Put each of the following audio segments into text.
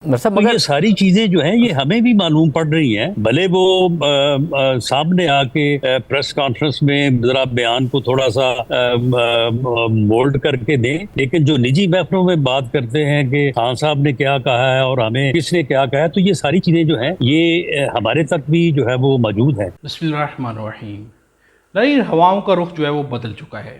تو یہ ساری چیزیں جو ہیں یہ ہمیں بھی معلوم پڑ رہی ہیں، بھلے وہ سامنے آ کے پریس کانفرنس میں ذرا بیان کو تھوڑا سا مولڈ کر کے دیں، لیکن جو نجی محفلوں میں بات کرتے ہیں کہ خان صاحب نے کیا کہا ہے اور ہمیں کس نے کیا کہا ہے، تو یہ ساری چیزیں جو ہیں یہ ہمارے تک بھی جو ہے وہ موجود ہیں۔ بسم اللہ الرحمن الرحیم۔ نہیں، ہواؤں کا رخ جو ہے وہ بدل چکا ہے۔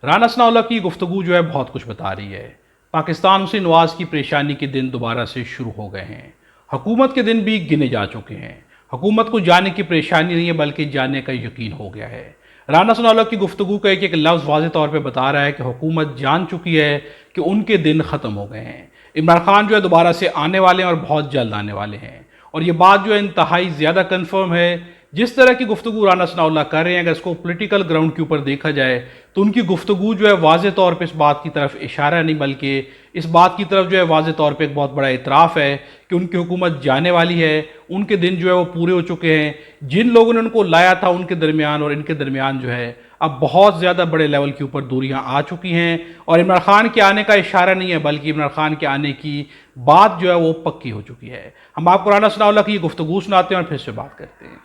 رانا ثناءاللہ کی گفتگو جو ہے بہت کچھ بتا رہی ہے۔ پاکستان سے نواز کی پریشانی کے دن دوبارہ سے شروع ہو گئے ہیں۔ حکومت کے دن بھی گنے جا چکے ہیں۔ حکومت کو جانے کی پریشانی نہیں ہے بلکہ جانے کا یقین ہو گیا ہے۔ رانا ثناءاللہ کی گفتگو کا ایک لفظ واضح طور پہ بتا رہا ہے کہ حکومت جان چکی ہے کہ ان کے دن ختم ہو گئے ہیں۔ عمران خان جو ہے دوبارہ سے آنے والے ہیں اور بہت جلد آنے والے ہیں، اور یہ بات جو ہے انتہائی زیادہ کنفرم ہے۔ جس طرح کی گفتگو رانا ثناءاللہ کر رہے ہیں، اگر اس کو پولیٹیکل گراؤنڈ کے اوپر دیکھا جائے تو ان کی گفتگو جو ہے واضح طور پہ اس بات کی طرف اشارہ نہیں بلکہ اس بات کی طرف جو ہے واضح طور پہ ایک بہت بڑا اعتراف ہے کہ ان کی حکومت جانے والی ہے، ان کے دن جو ہے وہ پورے ہو چکے ہیں۔ جن لوگوں نے ان کو لایا تھا ان کے درمیان اور ان کے درمیان جو ہے اب بہت زیادہ بڑے لیول کے اوپر دوریاں آ چکی ہیں، اور عمران خان کے آنے کا اشارہ نہیں ہے بلکہ عمران خان کے آنے کی بات جو ہے وہ پکی ہو چکی ہے۔ ہم آپ کو رانا ثناءاللہ کی یہ گفتگو سناتے ہیں اور پھر سے بات کرتے ہیں۔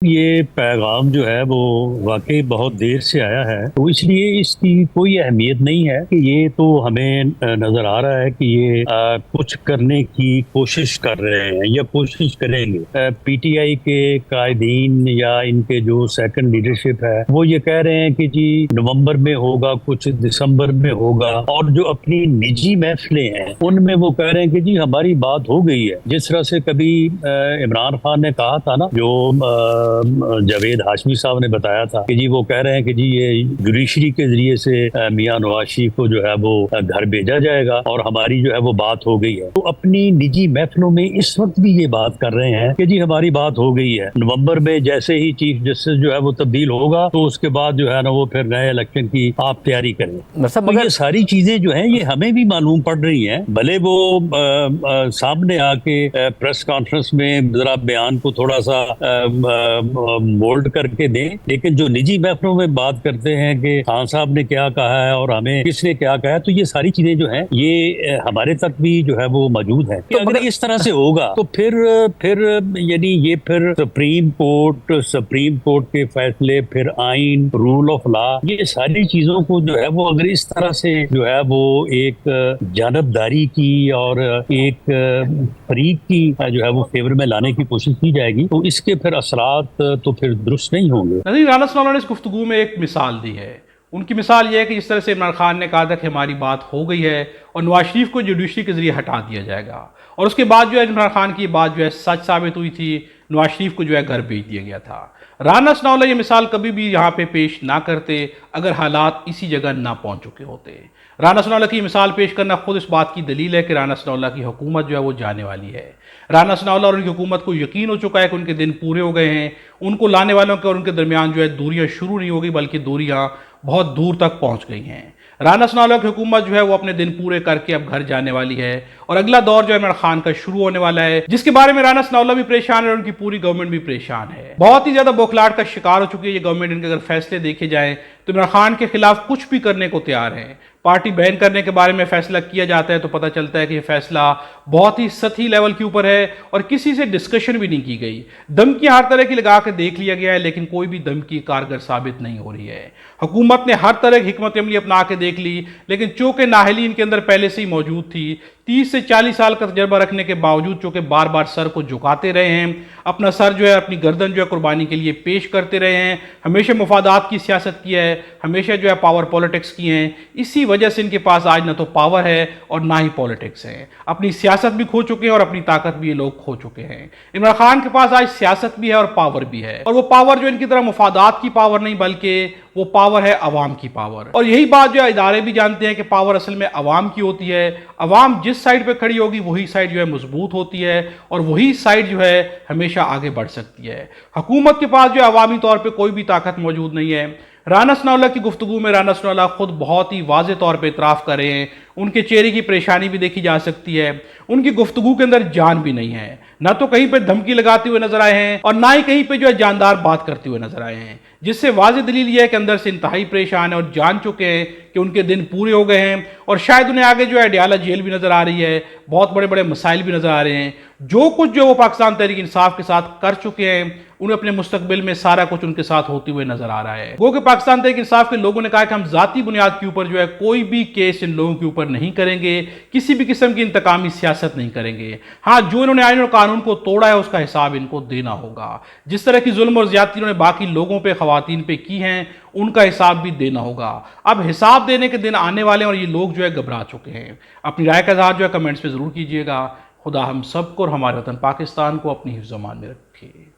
یہ پیغام جو ہے وہ واقعی بہت دیر سے آیا ہے، تو اس لیے اس کی کوئی اہمیت نہیں ہے کہ یہ تو ہمیں نظر آ رہا ہے کہ یہ کچھ کرنے کی کوشش کر رہے ہیں یا کوشش کریں گے۔ پی ٹی آئی کے قائدین یا ان کے جو سیکنڈ لیڈرشپ ہے وہ یہ کہہ رہے ہیں کہ جی نومبر میں ہوگا، کچھ دسمبر میں ہوگا، اور جو اپنی نجی محفلیں ہیں ان میں وہ کہہ رہے ہیں کہ جی ہماری بات ہو گئی ہے۔ جس طرح سے کبھی عمران خان نے کہا تھا نا، جو جاوید ہاشمی صاحب نے بتایا تھا کہ جی وہ کہہ رہے ہیں کہ جی یہ جوڈیشری کے ذریعے سے میاں نواز شریف کو جو ہے وہ گھر بھیجا جائے گا اور ہماری جو ہے وہ بات ہو گئی ہے۔ تو اپنی نجی محفلوں میں اس وقت بھی یہ بات کر رہے ہیں کہ جی ہماری بات ہو گئی ہے، نومبر میں جیسے ہی چیف جسٹس جو ہے وہ تبدیل ہوگا تو اس کے بعد جو ہے نا وہ پھر نئے الیکشن کی آپ تیاری کریں۔ تو یہ ساری چیزیں جو ہیں یہ ہمیں بھی معلوم پڑ رہی ہیں، بھلے وہ سامنے آ کے پریس کانفرنس میں ذرا بیان کو تھوڑا سا مولڈ کر کے دیں، لیکن جو نجی محفلوں میں بات کرتے ہیں کہ خان صاحب نے کیا کہا ہے اور ہمیں کس نے کیا کہا ہے، تو یہ ساری چیزیں جو ہیں یہ ہمارے تک بھی جو ہے وہ موجود ہیں۔ کہ اگر اس طرح سے ہوگا تو پھر یعنی یہ پھر سپریم کورٹ کے فیصلے، پھر آئین، رول آف لا، یہ ساری چیزوں کو جو ہے وہ اگر اس طرح سے جو ہے وہ ایک جانبداری کی اور ایک فریق کی جو ہے وہ فیور میں لانے کی کوشش کی جائے گی تو اس کے پھر اثرات تو پھر درست نہیں ہوں گے۔ نظیر، رانا ثناءاللہ نے اس گفتگو میں ایک مثال دی ہے۔ ان کی مثال یہ ہے کہ جس طرح سے عمران خان نے کہا تھا کہ ہماری بات ہو گئی ہے اور نواز شریف کو جوڈیشری کے ذریعے ہٹا دیا جائے گا، اور اس کے بعد جو ہے عمران خان کی یہ بات جو ہے سچ ثابت ہوئی تھی، نواز شریف کو جو ہے گھر بھیج دیا گیا تھا۔ رانا ثناءاللہ یہ مثال کبھی بھی یہاں پہ پیش نہ کرتے اگر حالات اسی جگہ نہ پہنچ چکے ہوتے۔ رانا ثناءاللہ کی مثال پیش کرنا خود اس بات کی دلیل ہے کہ رانا ثناءاللہ کی حکومت جو ہے وہ جانے والی ہے۔ رانا ثناءاللہ اور ان کی حکومت کو یقین ہو چکا ہے کہ ان کے دن پورے ہو گئے ہیں، ان کو لانے والوں کے اور ان کے درمیان جو ہے دوریاں شروع نہیں ہوگی بلکہ دوریاں بہت دور تک پہنچ گئی ہیں۔ رانا ثناءاللہ کی حکومت جو ہے وہ اپنے دن پورے کر کے اب گھر جانے والی ہے، اور اگلا دور جو ہے عمران خان کا شروع ہونے والا ہے، جس کے بارے میں رانا ثناءاللہ بھی پریشان ہے اور ان کی پوری گورنمنٹ بھی پریشان ہے۔ بہت ہی زیادہ بوکھلاہٹ کا شکار ہو چکی ہے یہ گورنمنٹ۔ ان کے اگر فیصلے دیکھے جائیں تو عمران خان کے خلاف کچھ بھی کرنے کو تیار ہیں۔ پارٹی بین کرنے کے بارے میں فیصلہ کیا جاتا ہے تو پتہ چلتا ہے کہ یہ فیصلہ بہت ہی سطحی لیول کے اوپر ہے اور کسی سے ڈسکشن بھی نہیں کی گئی۔ دھمکی ہر طرح کی لگا کے دیکھ لیا گیا ہے لیکن کوئی بھی دھمکی کارگر ثابت نہیں ہو رہی ہے۔ حکومت نے ہر طرح کی حکمت عملی اپنا کے دیکھ لی لیکن چونکہ نااہلی ان کے اندر پہلے سے ہی موجود تھی، 30 سے 40 سال کا تجربہ رکھنے کے باوجود چونکہ بار بار سر کو جھکاتے رہے ہیں، اپنا سر جو ہے اپنی گردن جو ہے قربانی کے لیے پیش کرتے رہے ہیں، ہمیشہ مفادات کی سیاست کی ہے، ہمیشہ جو ہے پاور پولیٹکس کی ہیں، اسی وجہ سے ان کے پاس آج نہ تو پاور ہے اور نہ ہی پولیٹکس ہے۔ اپنی سیاست بھی کھو چکے ہیں اور اپنی طاقت بھی یہ لوگ کھو چکے ہیں۔ عمران خان کے پاس آج سیاست بھی ہے اور پاور بھی ہے، اور وہ پاور جو ان کی طرح مفادات کی پاور نہیں بلکہ وہ پاور ہے عوام کی پاور۔ اور یہی بات جو ہے ادارے بھی جانتے ہیں کہ پاور اصل میں عوام کی ہوتی ہے۔ عوام جس سائیڈ پہ کھڑی ہوگی وہی سائیڈ جو ہے مضبوط ہوتی ہے اور وہی سائیڈ جو ہے ہمیشہ آگے بڑھ سکتی ہے۔ حکومت کے پاس جو ہے عوامی طور پہ کوئی بھی طاقت موجود نہیں ہے۔ رانا ثناءاللہ کی گفتگو میں رانا ثناءاللہ خود بہت ہی واضح طور پہ اعتراف کر رہے ہیں، ان کے چہرے کی پریشانی بھی دیکھی جا سکتی ہے، ان کی گفتگو کے اندر جان بھی نہیں ہے، نہ تو کہیں پہ دھمکی لگاتے ہوئے نظر آئے ہیں اور نہ ہی کہیں پہ جو ہے جاندار بات کرتے ہوئے نظر آئے ہیں، جس سے واضح دلیل یہ ہے کہ اندر سے انتہائی پریشان ہے اور جان چکے ہیں کہ کہ ان کے دن پورے ہو گئے ہیں اور شاید انہیں آگے جو ہے ڈیالہ جیل بھی نظر آ رہی ہے، بہت بڑے بڑے مسائل بھی نظر آ رہے ہیں۔ جو کچھ جو وہ پاکستان تحریک انصاف کے ساتھ کر چکے ہیں، انہیں اپنے مستقبل میں سارا کچھ ان کے ساتھ ہوتے ہوئے نظر آ رہا ہے۔ وہ کہ پاکستان تحریک انصاف کے لوگوں نے کہا کہ ہم ذاتی بنیاد کے اوپر جو ہے کوئی بھی کیس ان لوگوں کے اوپر نہیں کریں گے، کسی بھی قسم کی انتقامی سیاست نہیں کریں گے۔ ہاں، جو انہوں نے آئین اور قانون کو توڑا ہے اس کا حساب ان کو دینا ہوگا۔ جس طرح کی ظلم اور زیادتی انہوں نے باقی لوگوں پہ، خواتین پہ کی ہیں، ان کا حساب بھی دینا ہوگا۔ اب حساب دینے کے دن آنے والے ہیں اور یہ لوگ جو ہے گھبرا چکے ہیں۔ اپنی رائے کا اظہار جو ہے کمنٹس پہ ضرور کیجئے گا۔ خدا ہم سب کو اور ہمارے وطن پاکستان کو اپنی حفظ و امان میں رکھے۔